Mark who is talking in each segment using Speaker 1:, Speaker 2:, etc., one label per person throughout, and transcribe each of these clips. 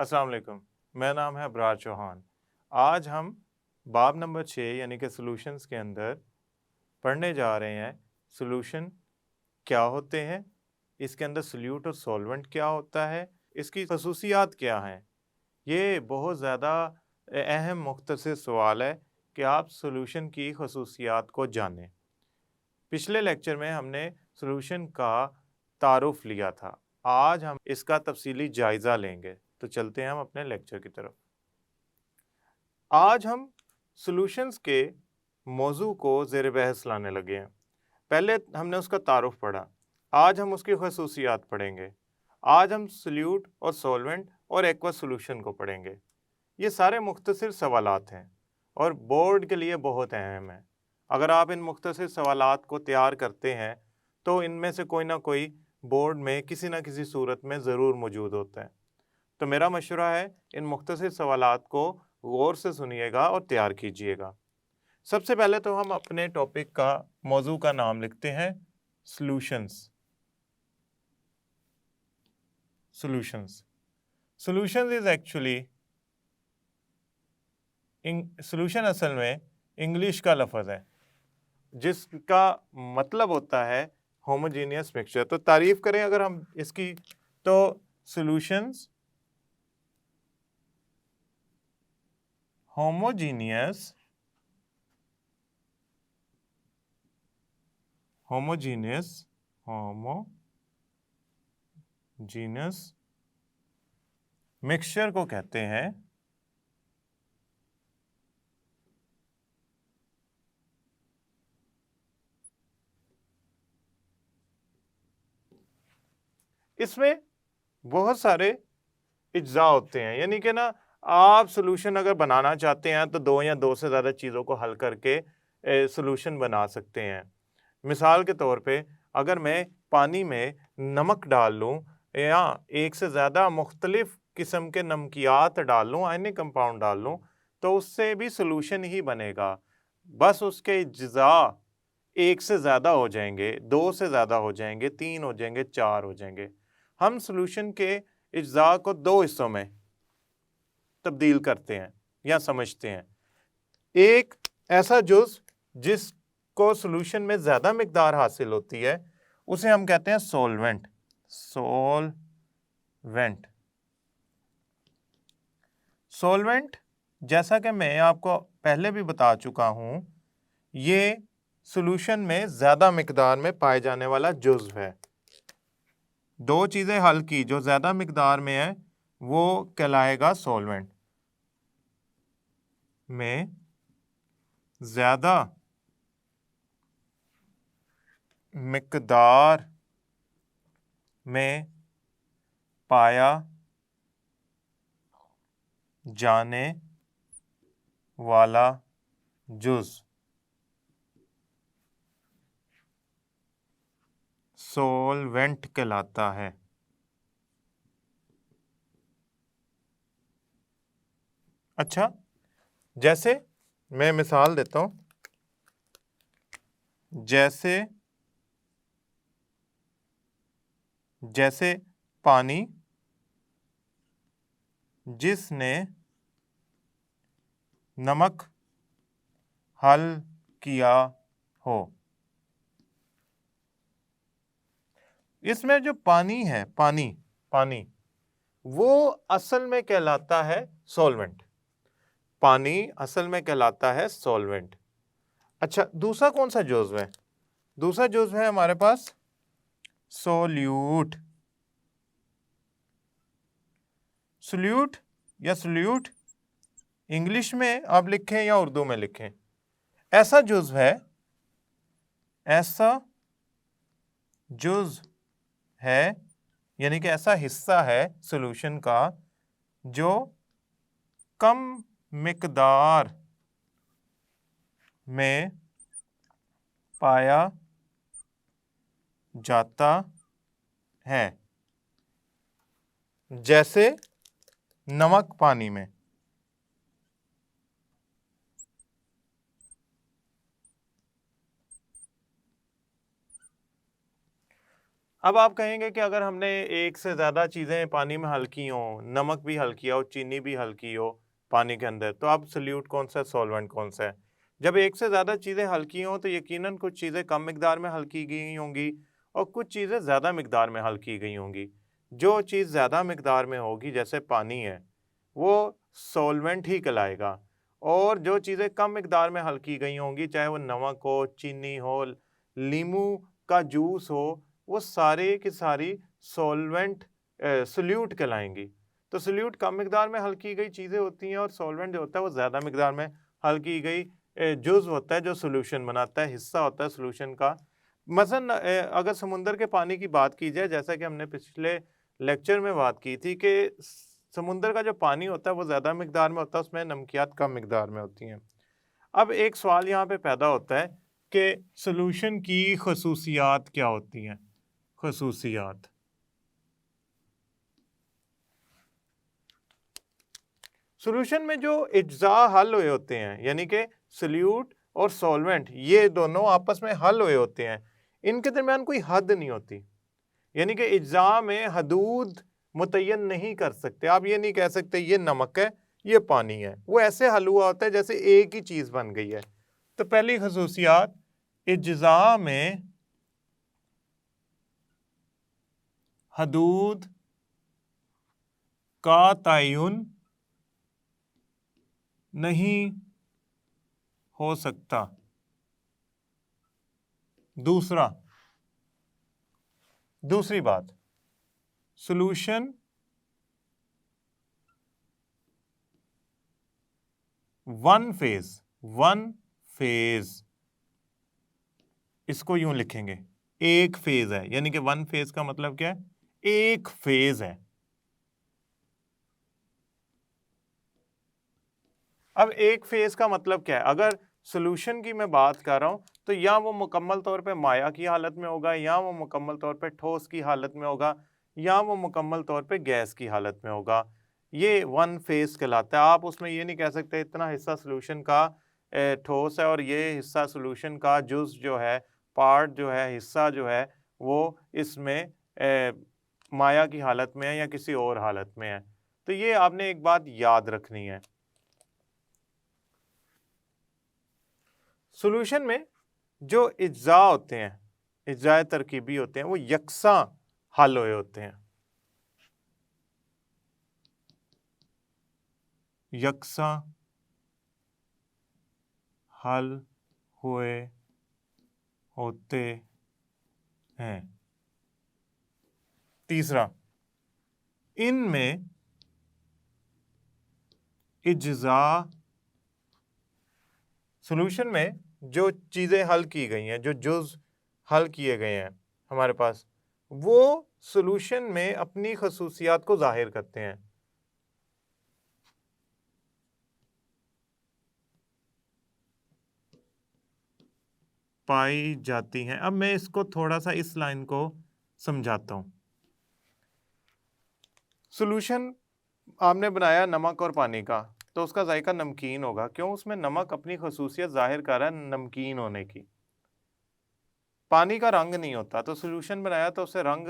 Speaker 1: अस्सलाम वालेकुम। मेरा नाम है अबरार चौहान। आज हम बाब नंबर 6 यानी कि सॉल्यूशंस के अंदर पढ़ने जा रहे हैं सॉल्यूशन क्या होते हैं, इसके अंदर सोल्यूट और सॉल्वेंट क्या होता है, इसकी खसूसियात क्या हैं। ये बहुत ज़्यादा अहम मुख्तसर सवाल है कि आप सॉल्यूशन की खसूसियात को जानें। पिछले लेक्चर में हमने सॉल्यूशन का तारुफ लिया था। आज हम इसका तफसीली जायज़ा लेंगे। तो चलते हैं हम अपने लेक्चर की तरफ। आज हम सॉल्यूशंस के मौजू को ज़ेर बहस लाने लगे हैं। पहले हमने उसका तारुफ पढ़ा, आज हम उसकी खसूसियात पढ़ेंगे। आज हम सोल्यूट और सॉल्वेंट और एक्वा सॉल्यूशन को पढ़ेंगे। ये सारे मुख्तसर सवालात हैं और बोर्ड के लिए बहुत अहम है। अगर आप इन मुख्तसर सवालात को तैयार करते हैं तो इनमें से कोई ना कोई बोर्ड में किसी न किसी सूरत में ज़रूर मौजूद होता है। तो मेरा मशवरा है इन मुख्तसर सवालात को गौर से सुनिएगा और तैयार कीजिएगा। सबसे पहले तो हम अपने टॉपिक का मौजू का नाम लिखते हैं solutions. Solutions solutions is actually solution असल में इंग्लिश का लफ्ज़ है जिसका मतलब होता है होमोजीनियस मिक्सचर। तो तारीफ करें अगर हम इसकी, तो सॉल्यूशंस होमोजीनियस मिक्सचर को कहते हैं इसमें बहुत सारे इज्जा होते हैं, यानी कि ना आप सॉल्यूशन अगर बनाना चाहते हैं तो दो या दो से ज़्यादा चीज़ों को हल करके सॉल्यूशन बना सकते हैं। मिसाल के तौर पे अगर मैं पानी में नमक डाल लूँ या एक से ज़्यादा मुख्तलिफ किस्म के नमकियात डाल लूँ, आयनिक कंपाउंड डाल लूँ, तो उससे भी सॉल्यूशन ही बनेगा। बस उसके इज्जा एक से ज़्यादा हो जाएंगे, दो से ज़्यादा हो जाएंगे, तीन हो जाएंगे, चार हो जाएंगे। हम सॉल्यूशन के इज्जा को दो हिस्सों में तब्दील करते हैं या समझते हैं। एक ऐसा जुज़ जिसको सॉल्यूशन में ज़्यादा मिकदार हासिल होती है उसे हम कहते हैं सॉल्वेंट। सॉल्वेंट जैसा कि मैं आपको पहले भी बता चुका हूं, ये सॉल्यूशन में ज़्यादा मिकदार में पाए जाने वाला जुज़ है। दो चीज़ें हल की जो ज़्यादा मिकदार में है वो कहलाएगा सॉल्वेंट। में ज़्यादा मिकदार में पाया जाने वाला जुज़ सॉल्वेंट कहलाता है। अच्छा, जैसे मैं मिसाल देता हूं, जैसे पानी जिसने नमक हल किया हो। इसमें जो पानी है, पानी वो असल में कहलाता है सॉल्वेंट। पानी असल में कहलाता है सॉल्वेंट। अच्छा, दूसरा कौन सा जुज़्व है? दूसरा जुज़्व है हमारे पास सोल्यूट। सोल्यूट या सोल्यूट इंग्लिश में आप लिखें या उर्दू में लिखें, ऐसा जुज़्व है यानी कि ऐसा हिस्सा है सॉल्यूशन का जो कम मिकदार में पाया जाता है, जैसे नमक पानी में। अब आप कहेंगे कि अगर हमने एक से ज़्यादा चीज़ें पानी में हल्की हों, नमक भी हल्की हो, चीनी भी हल्की हो पानी के अंदर, तो अब सोल्यूट कौन सा है, सॉल्वेंट कौन सा है? जब एक से ज़्यादा चीज़ें हल्की हों तो यकीनन कुछ चीज़ें कम मिकदार में हल की गई होंगी और कुछ चीज़ें ज़्यादा मिकदार में हल की गई होंगी। जो चीज़ ज़्यादा मिकदार में होगी, जैसे पानी है, वो सॉल्वेंट ही कहलाएगा, और जो चीज़ें कम मिकदार में हल की गई होंगी, चाहे वो नमक हो, चीनी हो, नींबू का जूस हो, वो सारे की सारी सॉल्वेंट सोल्यूट कहलाएंगी। तो सोल्यूट कम मिकदार में हल की गई चीज़ें होती हैं और सॉल्वेंट जो होता है वो ज़्यादा मिकदार में हल की गई जुज़ होता है जो सोल्यूशन बनाता है, हिस्सा होता है सोल्यूशन का। मसलन अगर समुंदर के पानी की बात की जाए, जैसा कि हमने पिछले लेक्चर में बात की थी कि समुंदर का जो पानी होता है वो ज़्यादा मिकदार में होता है, उसमें नमकियात कम मिकदार में होती हैं। अब एक सवाल यहाँ पे पैदा होता है कि सोल्यूशन की खसूसियात क्या होती हैं? खसूसियात, सोल्यूशन में जो इज्जा हल हुए होते हैं, यानी कि सोल्यूट और सॉल्वेंट ये दोनों आपस में हल हुए होते हैं, इनके दरमियान कोई हद नहीं होती, यानी कि इज्जा में हदूद मुतय्यन नहीं कर सकते। आप ये नहीं कह सकते ये नमक है, ये पानी है, वो ऐसे हल हुआ होता है जैसे एक ही चीज़ बन गई है। तो पहली खसूसियात, इज्जा में हदूद का तयन नहीं हो सकता। दूसरी बात, सॉल्यूशन वन फेज, इसको यूं लिखेंगे, एक फेज है, यानी कि वन फेज का मतलब क्या है, एक फेज है। अब एक फेज का मतलब क्या है? अगर सॉल्यूशन की मैं बात कर रहा हूं तो या वो मुकम्मल तौर पे माया की हालत में होगा, या वो मुकम्मल तौर पे ठोस की हालत में होगा, या वो मुकम्मल तौर पे गैस की हालत में होगा। ये वन फेज कहलाता है। आप उसमें ये नहीं कह सकते इतना हिस्सा सॉल्यूशन का ठोस है और ये हिस्सा सॉल्यूशन का जुज़ जो है, पार्ट जो है, हिस्सा जो है, वो इसमें माया की हालत में है या किसी और हालत में है। तो ये आपने एक बात याद रखनी है। सॉल्यूशन में जो इज्जा होते हैं, इज्जाए तरकीबी होते हैं, वो यकसा हल हुए होते हैं, यकसा हल हुए होते हैं। तीसरा, इनमें इज्जा, सॉल्यूशन में जो चीज़ें हल की गई हैं, जो जुज़ हल किए गए हैं हमारे पास, वो सॉल्यूशन में अपनी खसूसियात को जाहिर करते हैं। पाई जाती हैं। अब मैं इसको थोड़ा सा इस लाइन को समझाता हूं। सॉल्यूशन आपने बनाया नमक और पानी का, तो उसका जायका नमकीन होगा। क्यों? उसमें नमक अपनी खसूसियत जाहिर कर रहा है नमकीन होने की। पानी का रंग नहीं होता, तो सॉल्यूशन बनाया तो उससे रंग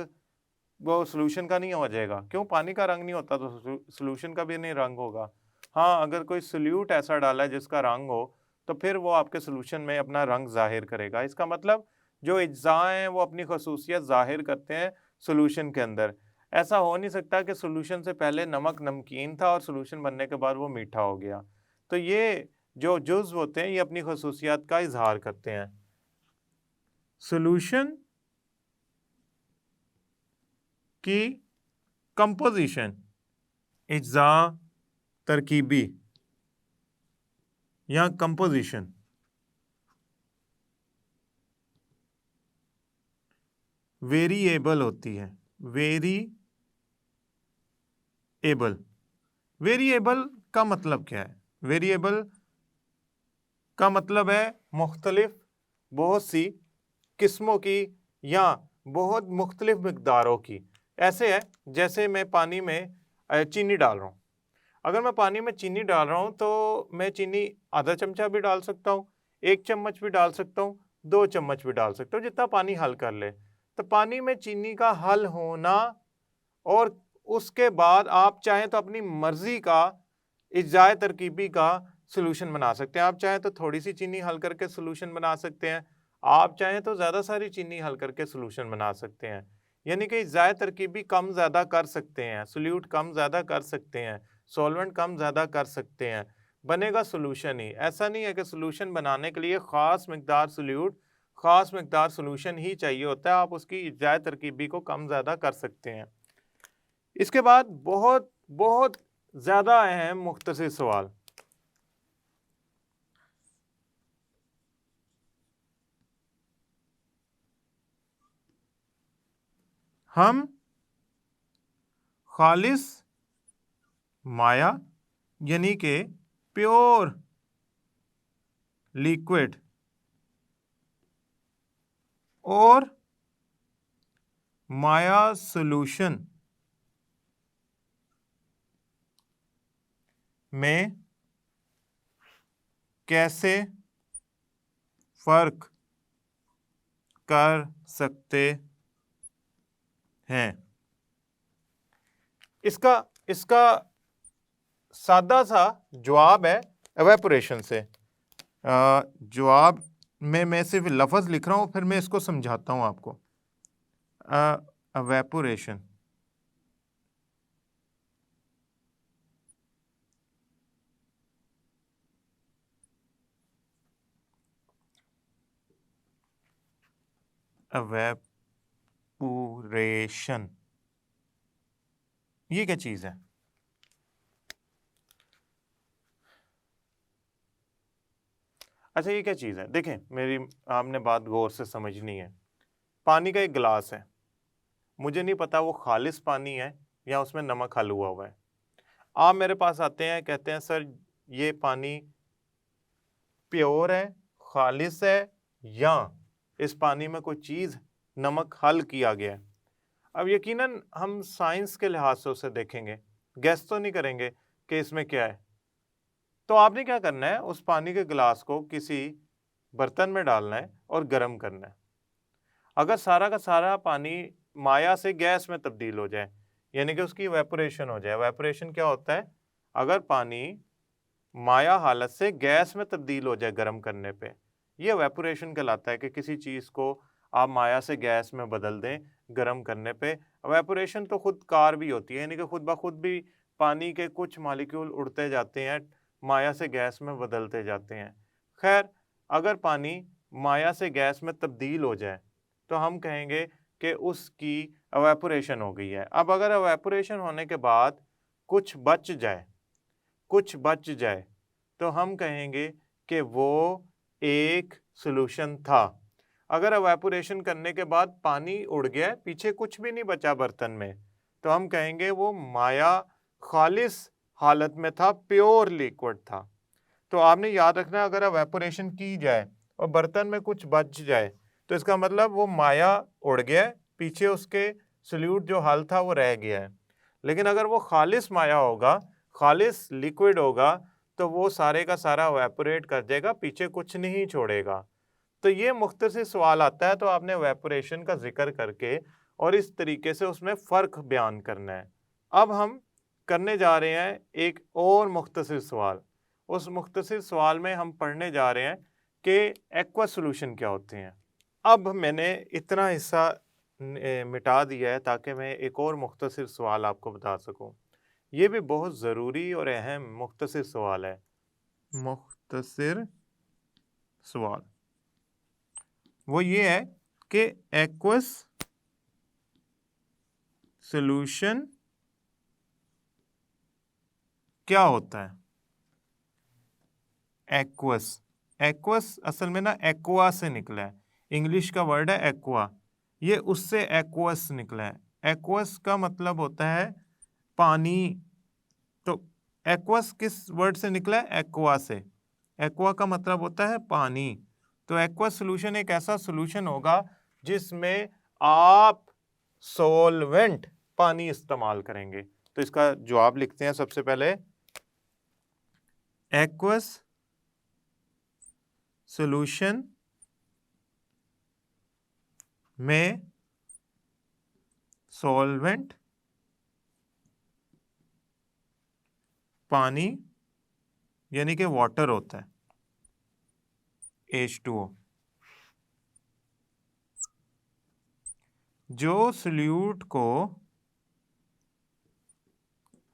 Speaker 1: वो सॉल्यूशन का नहीं हो जाएगा। क्यों? पानी का रंग नहीं होता तो सॉल्यूशन का भी नहीं रंग होगा। हाँ, अगर कोई सोल्यूट ऐसा डाला है जिसका रंग हो, तो फिर वो आपके सॉल्यूशन में अपना रंग जाहिर करेगा। इसका मतलब जो अज्जा हैं वो अपनी खसूसियत जाहिर करते हैं सॉल्यूशन के अंदर। ऐसा हो नहीं सकता कि सॉल्यूशन से पहले नमक नमकीन था और सॉल्यूशन बनने के बाद वो मीठा हो गया। तो ये जो जुज़्व होते हैं ये अपनी खसूसियात का इजहार करते हैं। सॉल्यूशन की कंपोजिशन, इज्जा तरकीबी या कंपोजिशन, वेरिएबल होती है। वेरिएबल का मतलब क्या है? वेरिएबल का मतलब है मुख्तलिफ, बहुत सी किस्मों की या बहुत मुख्तलिफ मिकदारों की। ऐसे है जैसे मैं पानी में चीनी डाल रहा हूँ। अगर मैं पानी में चीनी डाल रहा हूँ तो मैं चीनी आधा चमचा भी डाल सकता हूँ, 1 चम्मच भी डाल सकता हूँ, 2 चम्मच भी डाल सकता हूँ, जितना पानी हल कर ले। तो पानी में चीनी का हल होना और उसके बाद आप चाहें तो अपनी मर्जी का इज्जाए तरकीबी का सोल्यूशन बना सकते हैं। आप चाहें तो थोड़ी सी चीनी हल करके सोल्यूशन बना सकते हैं, आप चाहें तो ज़्यादा सारी चीनी हल करके सोल्यूशन बना सकते हैं। यानी कि इज्जाए तरकीबी कम ज़्यादा कर सकते हैं, सोल्यूट कम ज़्यादा कर सकते हैं, सॉल्वेंट कम ज़्यादा कर सकते हैं, बनेगा सोल्यूशन ही। ऐसा नहीं है कि सोल्यूशन बनाने के लिए ख़ास मकदार सोल्यूट, ख़ास मकदार सोल्यूशन ही चाहिए होता है, आप उसकी इज्जाए तरकीबी को कम ज़्यादा कर सकते हैं। इसके बाद बहुत बहुत ज़्यादा अहम मुख्तसर सवाल, हम खालिस माया यानी कि प्योर लिक्विड और माया सॉल्यूशन में कैसे फर्क कर सकते हैं। इसका इसका सादा सा जवाब है एवेपोरेशन से। जवाब में मैं सिर्फ लफ्ज़ लिख रहा हूँ, फिर मैं इसको समझाता हूँ आपको। एवेपोरेशन एवेपोरेशन ये क्या चीज़ है? अच्छा, ये क्या चीज़ है? देखें, मेरी आपने बात गौर से समझनी है। पानी का एक गिलास है, मुझे नहीं पता वो खालिस पानी है या उसमें नमक हल हुआ है। आप मेरे पास आते हैं, कहते हैं सर ये पानी प्योर है, खालिस है, या इस पानी में कोई चीज़ नमक हल किया गया है। अब यकीनन हम साइंस के लिहाज से उसे देखेंगे, गैस तो नहीं करेंगे कि इसमें क्या है। तो आपने क्या करना है, उस पानी के गिलास को किसी बर्तन में डालना है और गर्म करना है। अगर सारा का सारा पानी माया से गैस में तब्दील हो जाए, यानी कि उसकी वेपोरेशन हो जाए। वेपोरेशन क्या होता है? अगर पानी माया हालत से गैस में तब्दील हो जाए गर्म करने पे, ये वेपोरेशन कहलाता है कि किसी चीज़ को आप माया से गैस में बदल दें गर्म करने पे। वेपोरेशन तो खुद कार भी होती है, यानी कि खुद ब खुद भी पानी के कुछ मॉलिक्यूल उड़ते जाते हैं, माया से गैस में बदलते जाते हैं। खैर, अगर पानी माया से गैस में तब्दील हो जाए तो हम कहेंगे कि उसकी एवेपोरेशन हो गई है। अब अगर एवेपोरेशन होने के बाद कुछ बच जाए, कुछ बच जाए, तो हम कहेंगे कि वो एक सॉल्यूशन था। अगर एवेपोरेशन करने के बाद पानी उड़ गया, पीछे कुछ भी नहीं बचा बर्तन में, तो हम कहेंगे वो माया खालिस हालत में था, प्योर लिक्विड था। तो आपने याद रखना है, अगर एवेपोरेशन की जाए और बर्तन में कुछ बच जाए तो इसका मतलब वो माया उड़ गया है, पीछे उसके सॉल्यूट जो हल था वो रह गया है। लेकिन अगर वो खालिस माया होगा, खालिस लिक्विड होगा, तो वो सारे का सारा एवेपोरेट कर देगा, पीछे कुछ नहीं छोड़ेगा। तो ये मुख्तसर सवाल आता है, तो आपने एवेपोरेशन का जिक्र करके और इस तरीके से उसमें फ़र्क बयान करना है। अब हम करने जा रहे हैं एक और मुख्तसर सवाल। उस मुख्तसर सवाल में हम पढ़ने जा रहे हैं कि एक्वा सॉल्यूशन क्या होते हैं। अब मैंने इतना हिस्सा मिटा दिया है ताकि मैं एक और मुख्तसर सवाल आपको बता सकूं। ये भी बहुत ज़रूरी और अहम मुख्तसर सवाल है। मुख्तसर सवाल वो ये है कि एक्वस सॉल्यूशन क्या होता है। एक्वस, एक्वस असल में ना एक्वा से निकला है, इंग्लिश का वर्ड है एक्वा, ये उससे एक्वस निकला है। एक्वस का मतलब होता है पानी। तो एक्वस किस वर्ड से निकला है? एक्वा से। एक्वा का मतलब होता है पानी। तो एक्वा सॉल्यूशन एक ऐसा सॉल्यूशन होगा जिसमें आप सॉल्वेंट पानी इस्तेमाल करेंगे। तो इसका जवाब लिखते हैं सबसे पहले, एक्वस सॉल्यूशन में सॉल्वेंट पानी यानी कि वाटर होता है, H2O, जो सॉल्यूट को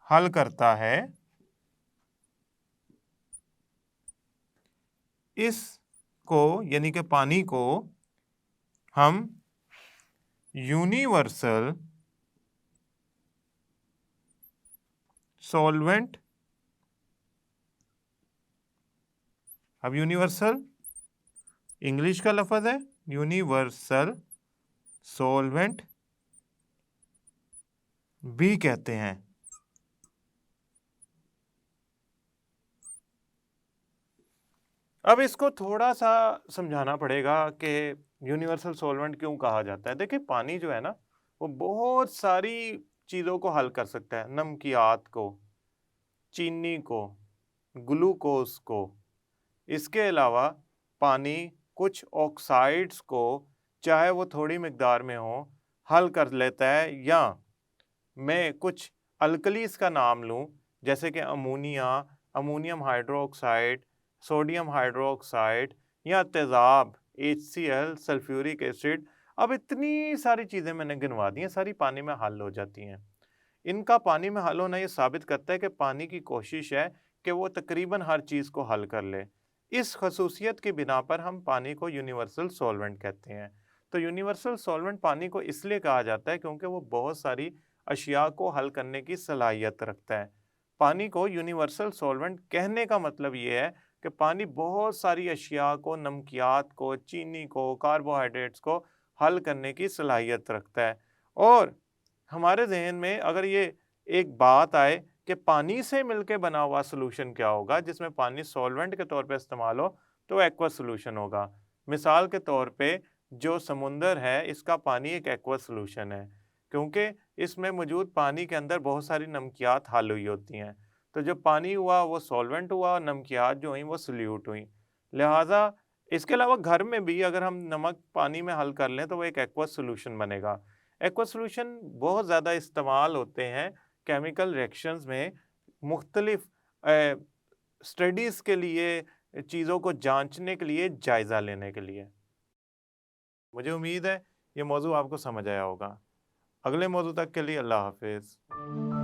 Speaker 1: हल करता है, इसको यानी कि पानी को हम यूनिवर्सल सॉल्वेंट, अब यूनिवर्सल इंग्लिश का लफ्ज है, यूनिवर्सल सॉल्वेंट भी कहते हैं। अब इसको थोड़ा सा समझाना पड़ेगा कि यूनिवर्सल सॉल्वेंट क्यों कहा जाता है। देखिए पानी जो है ना वो बहुत सारी चीज़ों को हल कर सकता है, नमकियात को, चीनी को, ग्लूकोज को। इसके अलावा पानी कुछ ऑक्साइड्स को, चाहे वो थोड़ी मिकदार में हो, हल कर लेता है। या मैं कुछ अल्कलीस का नाम लूँ जैसे कि ammonia, ammonium hydroxide, sodium hydroxide या तेज़ाब HCl, सल्फ्यूरिक एसिड। अब इतनी सारी चीज़ें मैंने गिनवा दी हैं, सारी पानी में हल हो जाती हैं। इनका पानी में हल होना ये साबित करता है कि पानी की कोशिश है कि वो तकरीबन हर चीज़ को हल कर ले। इस खसूसियत की बिना पर हम पानी को यूनिवर्सल सॉल्वेंट कहते हैं। तो यूनिवर्सल सॉल्वेंट पानी को इसलिए कहा जाता है क्योंकि वो बहुत सारी अशिया को हल करने की सलाहियत रखता है। पानी को यूनिवर्सल सॉल्वेंट कहने का मतलब ये है कि पानी बहुत सारी अशिया को, नमकियात को, चीनी को, कार्बोहाइड्रेट्स को हल करने की सलाहियत रखता है। और हमारे जहन में अगर ये एक बात आए कि पानी से मिलके बना हुआ सोल्यूशन क्या होगा, जिसमें पानी सॉल्वेंट के तौर पे इस्तेमाल हो, तो एक्वा सोल्यूशन होगा। मिसाल के तौर पे जो समुंदर है इसका पानी एक एक्वा सोल्यूशन है, क्योंकि इसमें मौजूद पानी के अंदर बहुत सारी नमकियात हल हुई होती हैं। तो जो पानी हुआ वो सॉल्वेंट हुआ और नमकियात जो हुई वो सोल्यूट हुई। लिहाजा इसके अलावा घर में भी अगर हम नमक पानी में हल कर लें तो वो एक एक्वा सोल्यूशन बनेगा। एक्वा सोल्यूशन बहुत ज़्यादा इस्तेमाल होते हैं केमिकल रिएक्शंस में, मुख्तलिफ स्टडीज़ के लिए, चीज़ों को जांचने के लिए, जायज़ा लेने के लिए। मुझे उम्मीद है ये मौजू आपको समझ आया होगा। अगले मौजू तक के लिए अल्लाह हाफिज़।